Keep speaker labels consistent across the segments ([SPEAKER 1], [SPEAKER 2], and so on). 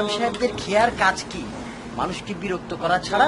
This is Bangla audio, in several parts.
[SPEAKER 1] ইমাম সাহেবদের খেয়ার কাজ কি? মানুষকে বিরক্ত করা ছাড়া।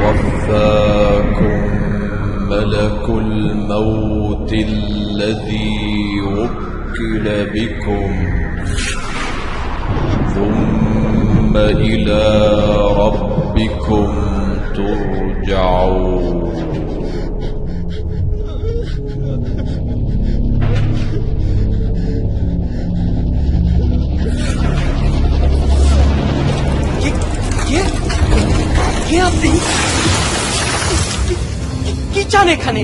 [SPEAKER 2] يتوفاكم ملك الموت الذي وكل بكم ثم إلى ربكم ترجعون.
[SPEAKER 1] কে আপনি? কি চান এখানে?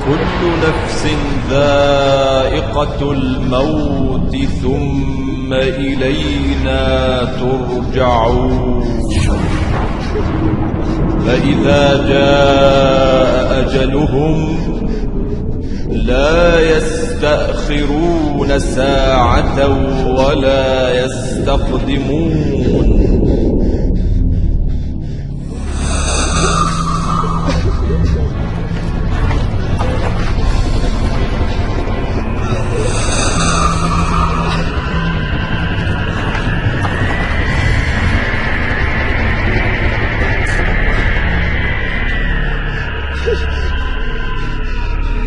[SPEAKER 2] كل نفس ذائقة الموت ثم إلينا ترجعون. فإذا جاء أجلهم لا يستأخرون ساعة ولا يستقدمون.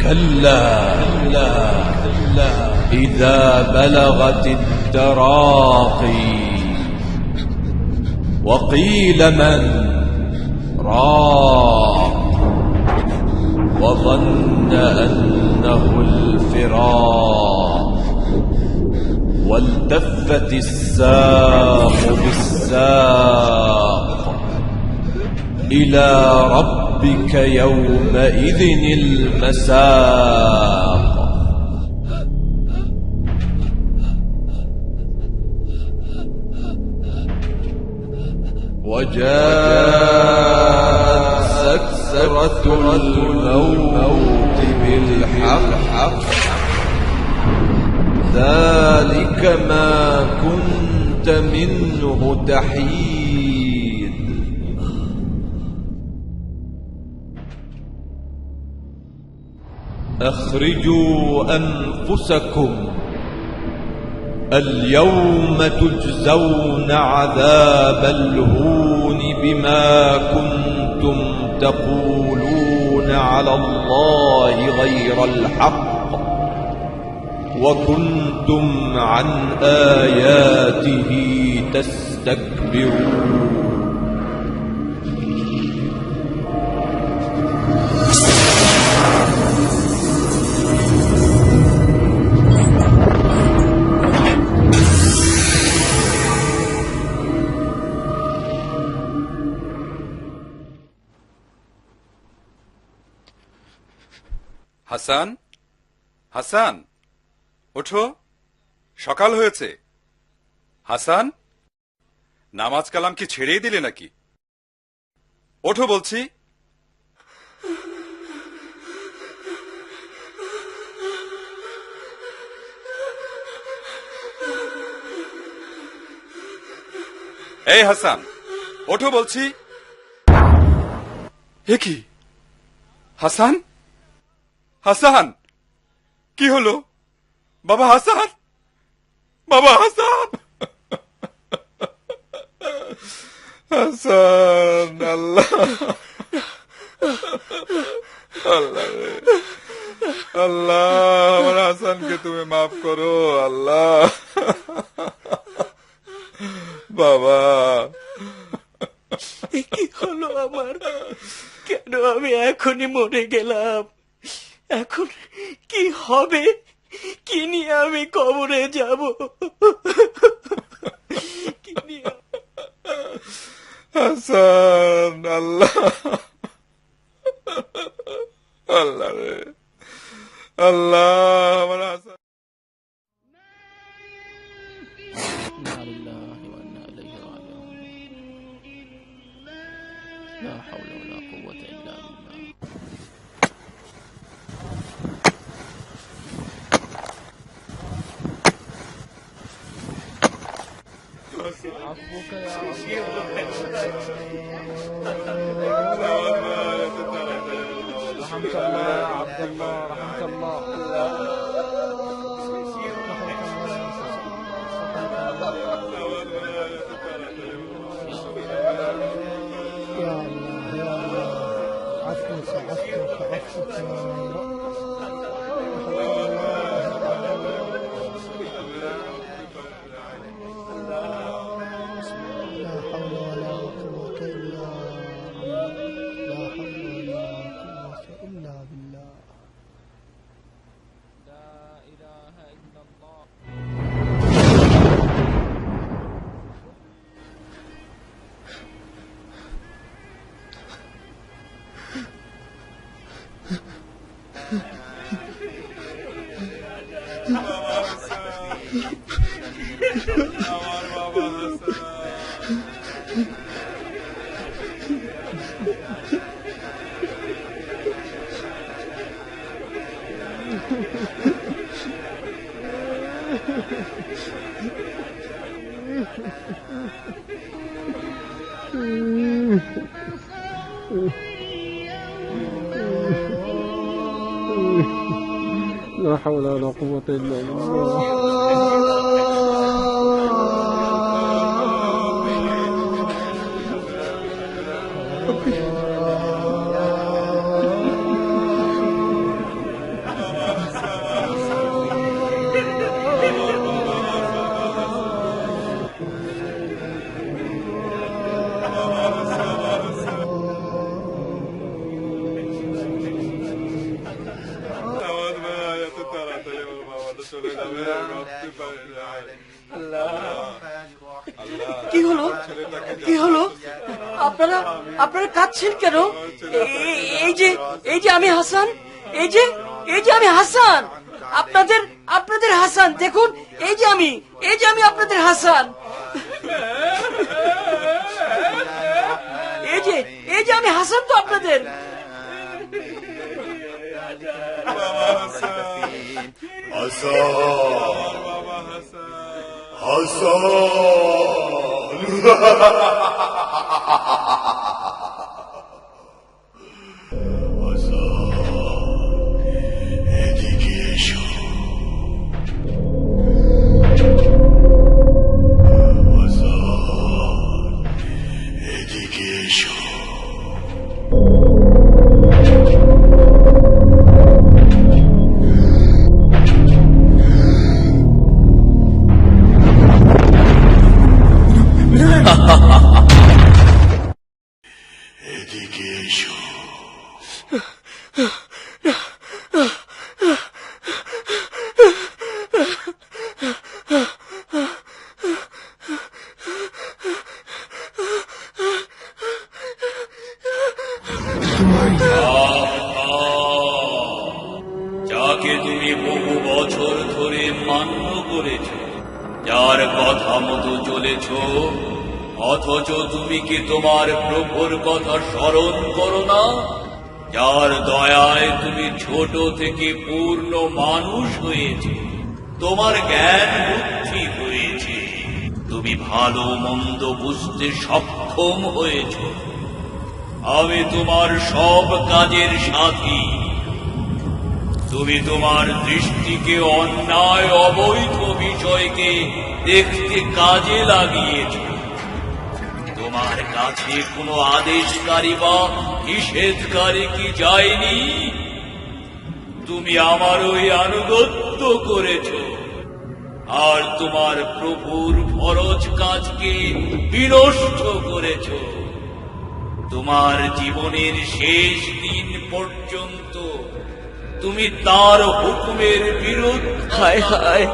[SPEAKER 2] كلا إذا بلغت التراقي وقيل من راق وظن أنه الفراق والتفت الساق بالساق إلى ربك يومئذ المساق. وجاءت سكرة الموت بالحق ذلك ما كنت منه تحيد. أخرجوا أنفسكم اليوم تجزون عذاب الهون بما كنتم تقولون على الله غير الحق وكنتم عن آياته تستكبرون.
[SPEAKER 3] হাসান, হাসান, ওঠো, সকাল হয়েছে। হাসান, নামাজ কালাম কি ছেড়েই দিলে নাকি? ওঠো বলছি। এই হাসান, ওঠো বলছি। এ কি হাসান? হাসান, কি হলো? বাবা হাসান, বাবা হাসান, হাসান, আল্লাহ, আল্লাহ রে, আল্লাহ, আমার হাসানকে তুমি মাফ করো আল্লাহ। বাবা,
[SPEAKER 1] কি হলো আমার? কেন আমি এখনই মরে গেলাম? এখন কি হবে? কি নিয়ে আমি কবরে যাব? কি নিয়ে?
[SPEAKER 3] হাসান, আল্লাহ, আল্লাহ রে, আল্লাহ, আমার হাসান।
[SPEAKER 1] لا حول ولا قوة إلا بالله.
[SPEAKER 2] عفوك يا رحمك الله يا عبد الله، رحمك الله.
[SPEAKER 4] يا الله يا الله، عفوك عفوك عفوك يا رب. لا حول ولا قوة إلا بالله، لا حول ولا قوة إلا بالله.
[SPEAKER 2] لا إله إلا الله.
[SPEAKER 3] আমার বাবা হাসান,
[SPEAKER 4] لا حول ولا قوة إلا بالله.
[SPEAKER 3] আমার ভাই এত তাড়াতাড়ি আমার বাবাটা চলে যাবে ভাবতে পারি নাই।
[SPEAKER 1] কি হলো? কি হলো? আপনারা আপনারা কাঁদছেন কেন? এই যে আমি হাসান, এই যে আমি হাসান, আপনাদের হাসান। দেখুন, এই যে আমি আপনাদের হাসান। এই যে আমি হাসান তো আপনাদের।
[SPEAKER 5] বহু বছর ধরে মান্য করেছ, যার কথা মতো চলেছ, অথচ তুমি কি তোমার প্রভুর কথা স্মরণ করো না? যার দয়ায় তুমি ছোট থেকে পূর্ণ মানুষ হয়েছে, তোমার জ্ঞান বুদ্ধি হয়েছে, তুমি ভালো মন্দ বুঝতে সক্ষম হয়েছ। আমি তোমার সব কাজের সাথী। তুমি তোমার দৃষ্টিকে অন্যায় অবৈধ বিষয়কে দেখতে কাজে লাগিয়েছ। তোমার কাছে কোনো আদেশকারী বা নিষেধকারী কি যায়নি? তুমি আমার ওই আনুগত্য করেছ, আর তোমার প্রভুর ফরজ কাজকে বিনষ্ট করেছ। তোমার জীবনের শেষ দিন পর্যন্ত তুমি তার হুকুমের বিরুদ্ধে।
[SPEAKER 1] হায় হায়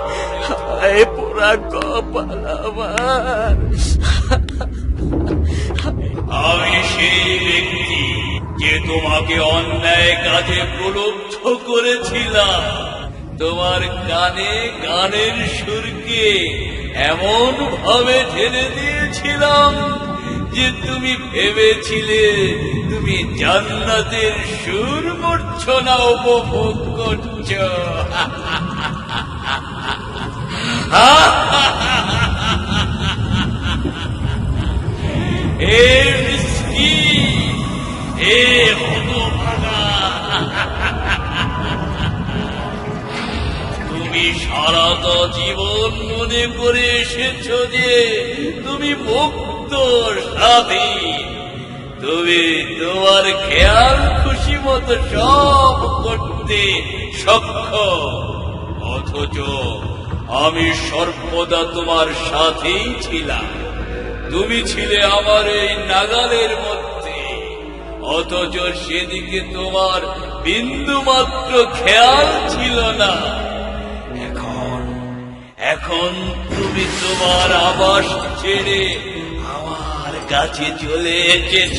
[SPEAKER 1] হায়, পোড়া কপাল আমার।
[SPEAKER 5] আমি সেই ব্যক্তি যে তোমাকে অন্যায় কাজে প্রলুব্ধ করেছিলাম। তোমার কানে গানের সুরকে এমন ভাবে ঢেলে দিয়েছিলাম যে তুমি ভেবেছিলে তুমি জান্নাতের সুর মূর্ছনা উপভোগ করছ। হে মিসকিন, হে হতভাগা, তুমি সারাটা জীবন মনে করে এসেছ যে তুমি মুক্ত স্বাধীন। তুমি তোমার খেয়াল খুশি মতো সব করতে সক্ষম, অথচ আমি সর্বদা তোমার সাথেই ছিলাম। তুমি ছিলে আমার এই নাগালের মধ্যে, অথচ সেদিকে তোমার বিন্দু মাত্র খেয়াল ছিল না। এখন তুমি তোমার আবাস ছেড়ে আমার কাছে চলে এসেছ।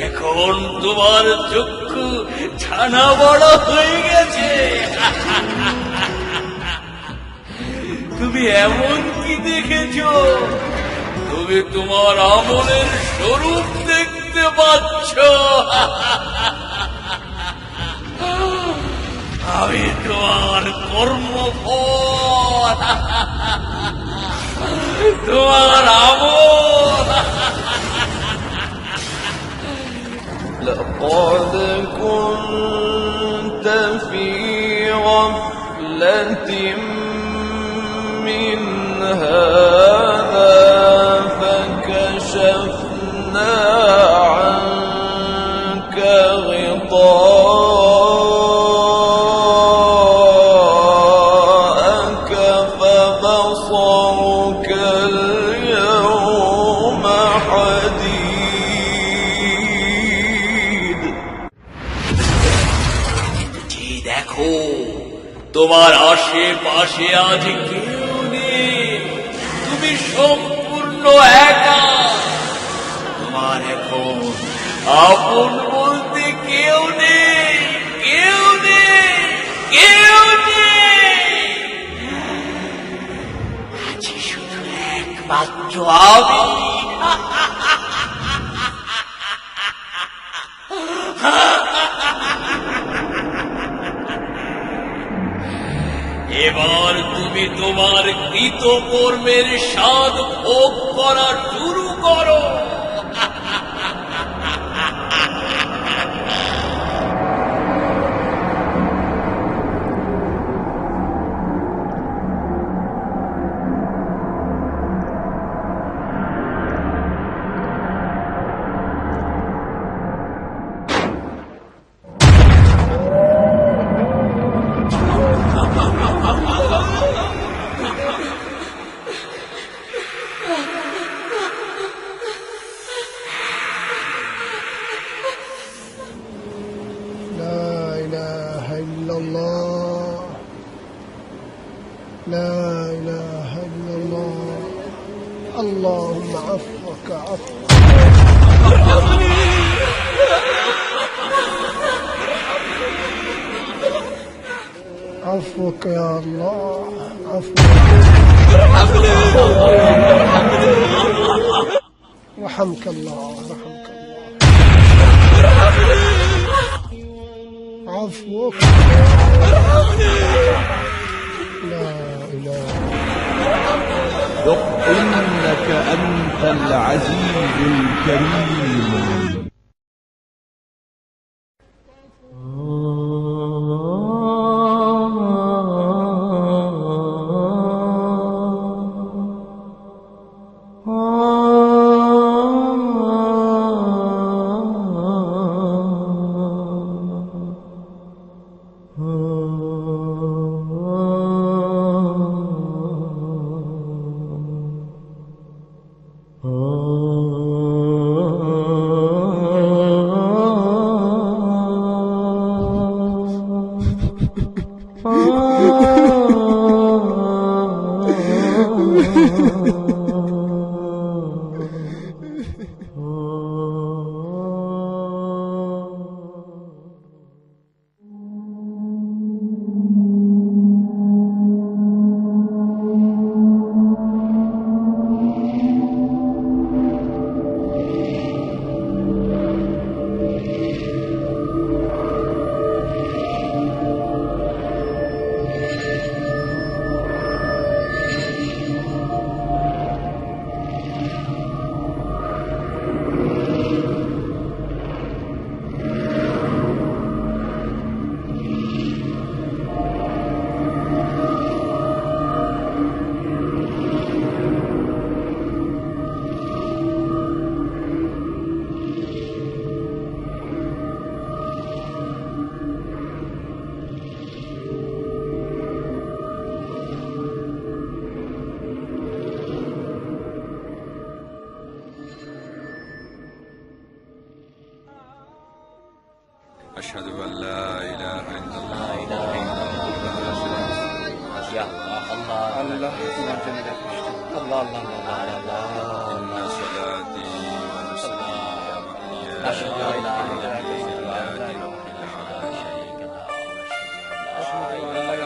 [SPEAKER 5] এখন তোমার চক্ষু ছানা বড় হয়ে গেছে। তুমি এমন কি দেখেছ? তুমি তোমার আমলের স্বরূপ দেখতে পাচ্ছ। আমি তোমার কর্মফল, তোমার আমল।
[SPEAKER 2] لقد كنت في غفلة من هذا فكشفنا عنك غطاءك فبصرك اليوم حديد।
[SPEAKER 5] যে দেখো, তোমার আশেপাশে আজ কেউ নেই। তুমি সম্পূর্ণ একা। তোমার এখন আপন বলতে কেউ নেই, কেউ নেই, কেউ নেই। আজ শুধু একমাত্র আমি। এবার তুমি তোমার কৃতকর্মের স্বাদ ভোগ করা শুরু করো।
[SPEAKER 4] لا إله إلا الله لا إله إلا الله اللهم عفوك عفو عفوك يا الله عفوك رحمك الله رحمك الله عفوك لا إله
[SPEAKER 6] ذق إنك أنت العزيز الكريم.
[SPEAKER 3] أشهد أن لا إله إلا الله
[SPEAKER 1] يا الله الله الله الله
[SPEAKER 3] إن صلاتي ونسكي ومحياي
[SPEAKER 1] أشهد أن لا إله إلا الله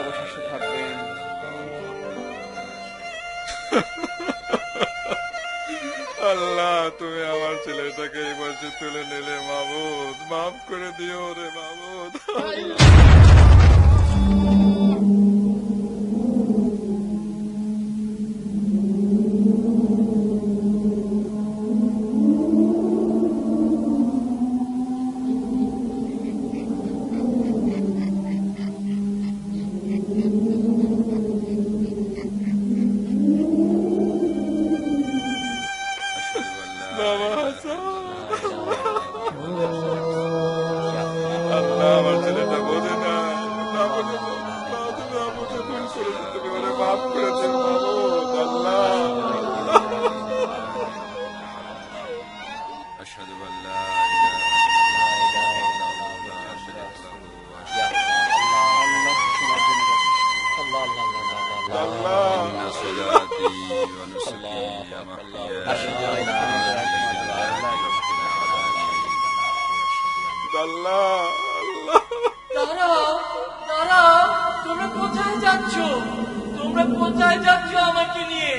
[SPEAKER 2] অবশেষে থাকবেন।
[SPEAKER 7] আল্লাহ, তুমি আমার ছেলেটাকে এই বয়সে তুলে নিলে মাবুদ, মাফ করে দিও রে মাবুদ। বাবা হাসান, আল্লাহ আমার ছেলেটা বোঝে না, না বোঝে না, তুমি আমাকে ভুল করেছো, তুমি ওরে মাফ করে দিও মাবুদ। আল্লাহ
[SPEAKER 3] أشهد أن لا إله إلا الله لا شريك له إن صلاتي ونسكي ومحياي
[SPEAKER 7] আল্লাহ আল্লাহ
[SPEAKER 1] দাঁড়াও দাঁড়াও, তোমরা কোথায় যাচ্ছ? তোমরা কোথায় যাচ্ছ আমাকে নিয়ে?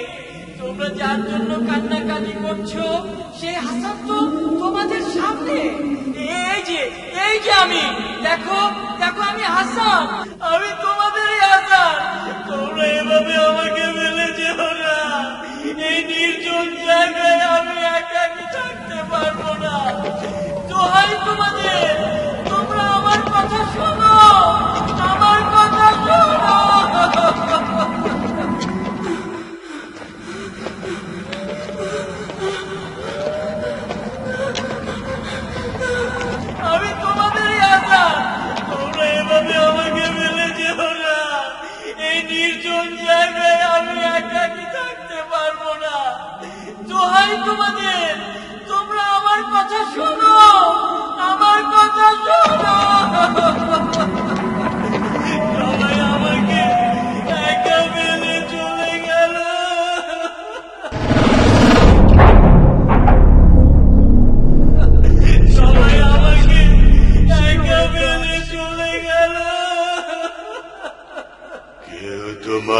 [SPEAKER 1] তোমরা যার জন্য কান্নাকাটি করছো সেই হাসান তো তোমাদের সামনে। এই যে আমি, দেখো দেখো, আমি হাসান, আমি তোমাদেরই হাসান। তোমরা এভাবে আমাকে ফেলে যেও না, এই নির্জন জায়গায় আমি একাকি থাকতে পারবো না। দোহাই তোমাদের, তোমরা আমার কথা শোনো, আমার কথা শোনো। আমি তোমাদেরই হাসান, তোমরা এভাবে আমাকে ফেলে যেও না, এই নির্জন জায়গায় আমি একাকি থাকতে পারবো না। দোহাই তোমাদের, তোমরা আমার কথা শোনো।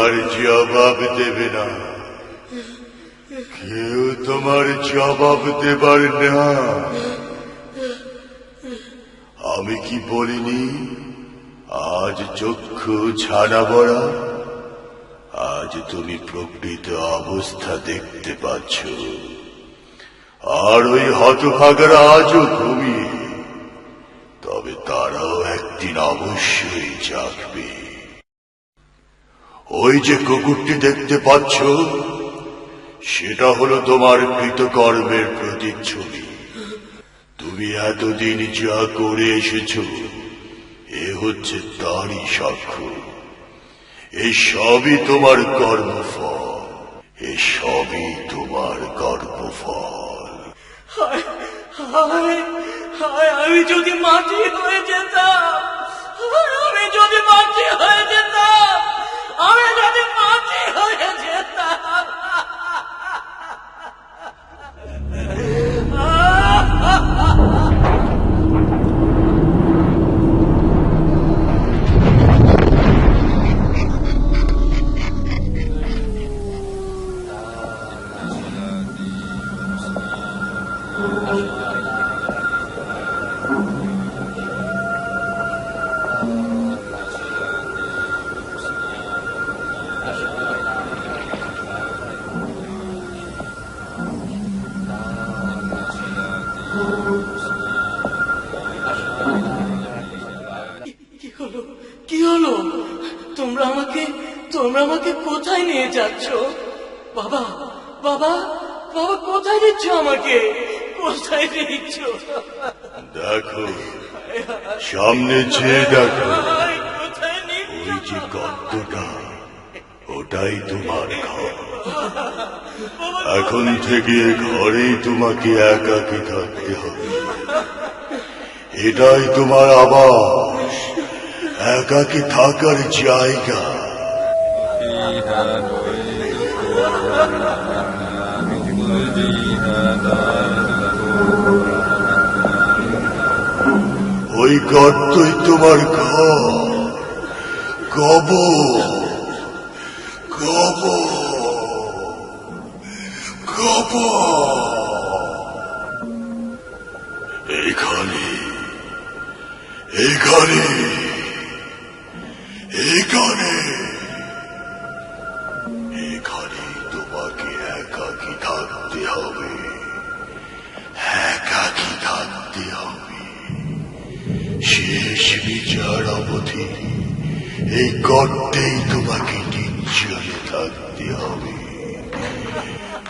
[SPEAKER 8] তোমার জবাব দেবে না, কেউ তোমার জবাব দেবার না। আমি কি বলিনি আজ চক্ষু ছানা বড়া? আজ তুমি প্রকৃত অবস্থা দেখতে পাচ্ছ, আর ওই হতভাগারা আজও ঘুমিয়ে, তবে তারাও একদিন অবশ্যই জাগবে। ওই যে কুকুরটি দেখতে পাচ্ছ, সেটা হলো তোমার কৃতকর্মের প্রতিচ্ছবি। তুমি এতদিন যা করে এসেছ, এ হচ্ছে তারই সাক্ষ্য। এ সবই তোমার কর্মফল, এ সবই তোমার কর্মফল।
[SPEAKER 1] হায় হায় হায়, আমি যদি মাটি হয়ে যেতাম, আমি যদি মাটি হয়ে যেতাম, আমি যদি মাটি হয়ে যেতাম। কি হলো? তোমরা আমাকে কোথায় নিয়ে যাচ্ছ? বাবা বাবা বাবা, কোথায় নিচ্ছ আমাকে? কোথায় নিচ্ছ?
[SPEAKER 8] দেখো, সামনে চেয়ে দেখো,
[SPEAKER 1] কোথায় নিচ্ছ?
[SPEAKER 8] ওই যে গর্তটা, ওটাই তোমার ঘর। এখন থেকে ঘরেই তোমাকে একাকী থাকতে হবে। এটাই তোমার আবাস, একাকী থাকার জায়গা। ওই গর্তই তোমার ঘর, কবর, কবর, কবর। এখানে এখানে এখানে এখানে তোমাকে একাকী থাকতে হবে, একাকী থাকতে হবে। শেষ বিচার অবধি এই গর্তেই তোমাকে নিশ্চয় থাকতে হবে,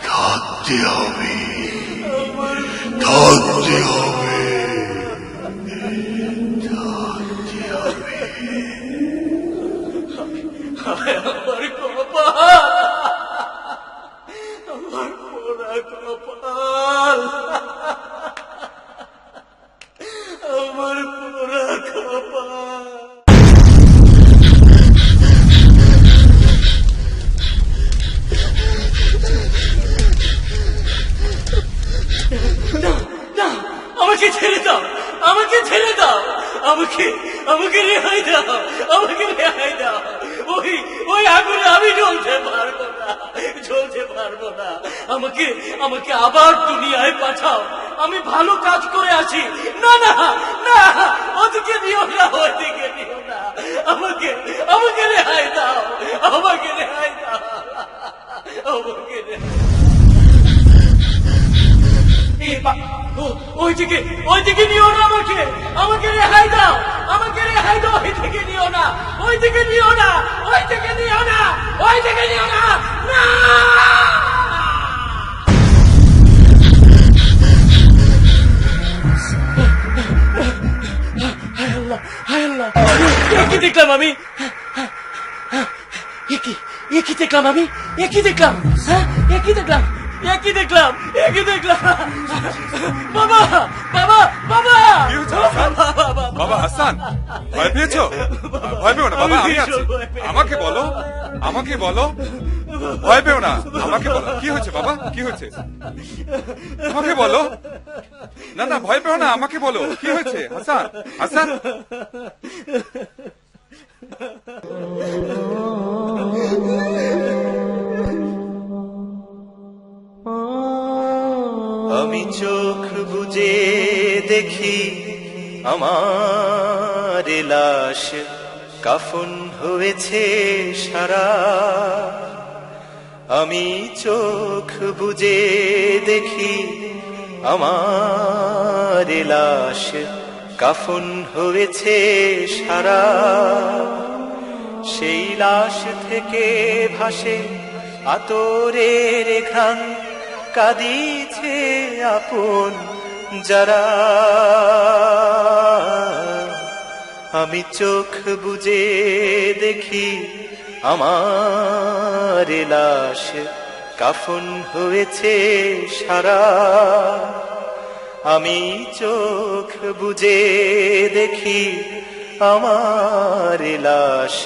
[SPEAKER 8] থাকতে হবে, থাকতে হবে, থাকতে হবে।
[SPEAKER 1] আমার কপাল, আমার পোড়া কপাল, আমার পোড়া কপাল। না না, আমাকে ছেড়ে দাও, আমাকে ছেড়ে দাও, আমাকে আমাকে রেহাই দাও, আমাকে রেহাই দাও। ওই ওই আগুনে আমি জ্বলতে পারবো না, জ্বলতে পারবো না। আমাকে আমাকে আবার দুনিয়ায় পাঠাও, আমি ভালো কাজ করে আছি। না না না, ওদিকে নিও না, ওদিকে নিও না, আমাকে আমাকে রেহাই দাও, আমাকে রেহাই দাও, আমাকে রেহাই। ওইদিকে নিও না, আমাকে আমাকে রেহাই দাও, আমাকে রেহাই দাও। ওইদিকে নিও না, ওইদিকে নিও না, ওইদিকে নিও না, ওইদিকে নিও না, না। হায় আল্লাহ, হায় আল্লাহ, কি দেখলাম আমি? একই দেখলাম আমি, একই দেখলাম, হ্যাঁ একই দেখলাম, একই দেখলাম, একই দেখলাম। বাবা বাবা বাবা,
[SPEAKER 3] কি হয়েছে হাসান? বাবা হাসান, ভয় পেয়েছো? ভয় পেও না বাবা, আমি আছি। আমাকে বলো, আমাকে বলো, ভয় পেও না, আমাকে বলো কি হয়েছে বাবা, কি হয়েছে আমাকে বলো। না না, ভয় পেও না, আমাকে বলো কি হয়েছে। হাসান, হাসান।
[SPEAKER 9] বুঝে দেখি আমার লাশ কাফন হয়েছে সারা। আমি চোখ বুজে দেখি আমার লাশ কাফন হয়েছে সারা। সেই লাশ থেকে ভাসে আতরের ঘ্রাণ, কাঁদিছে আপন যারা। আমি চোখ বুজে দেখি আমার লাশ কাফন হয়েছে সারা। আমি চোখ বুজে দেখি আমার লাশ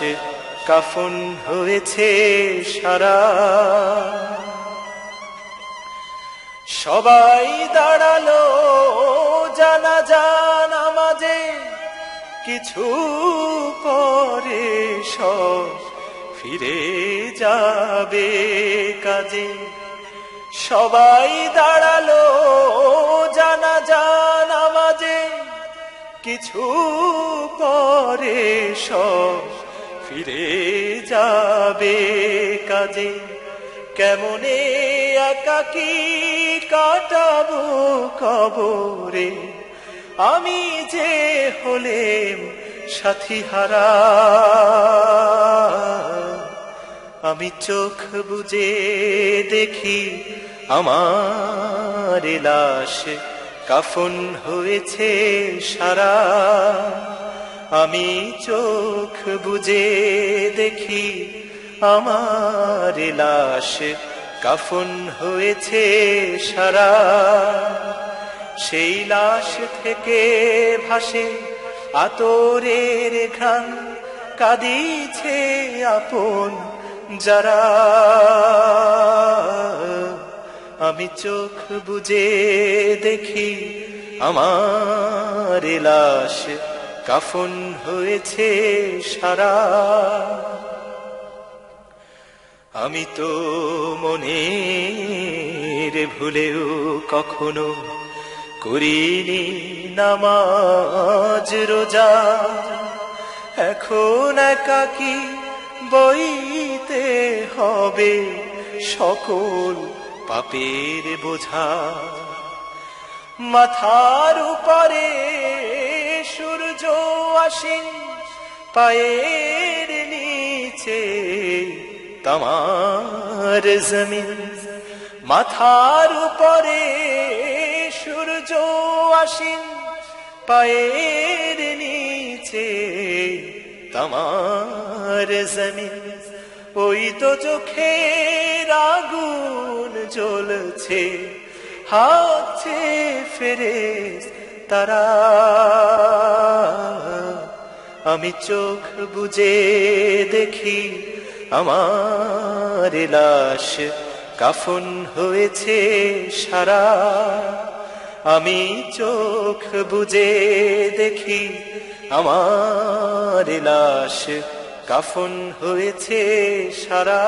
[SPEAKER 9] কাফন হয়েছে সারা। সবাই দাঁড়ালো জানাজা নামাজে, কিছু পরে সব ফিরে যাবে কাজে। সবাই দাঁড়ালো জানাজা নামাজে, কিছু পরে সব ফিরে যাবে কাজে। কেমনে একাকী কাটাবো কবরে, আমি যে হলেম সাথী হারা। আমি চোখ বুজে দেখি আমার লাশ কাফন হয়েছে সারা। আমি চোখ বুজে দেখি আমার লাশ কাফন হয়েছে সারা। সেই লাশ থেকে ভাসে আতরের ঘ্রাণ, কাঁদিছে আপন যারা। আমি চোখ বুজে দেখি আমার লাশ কাফন হয়েছে সারা। আমি তো মনের ভুলেও কখনো করিনি নামাজ রোজা। এখন একাকী বইতে হবে সকল পাপের বোঝা। মাথার উপরে সূর্য আসেন, পায়ের নিচে তামার জমিন। মাথার উপরে সূর্য আসেন, পায়ের নিচে তামার জমিন। ওই তো চোখের আগুন জ্বলছে, হাতে ফেরেশতারা। আমি চোখ বুজে দেখি আমার লাশ কাফন হয়েছে সারা। আমি চোখ বুজে দেখি আমার লাশ কাফন হয়েছে সারা।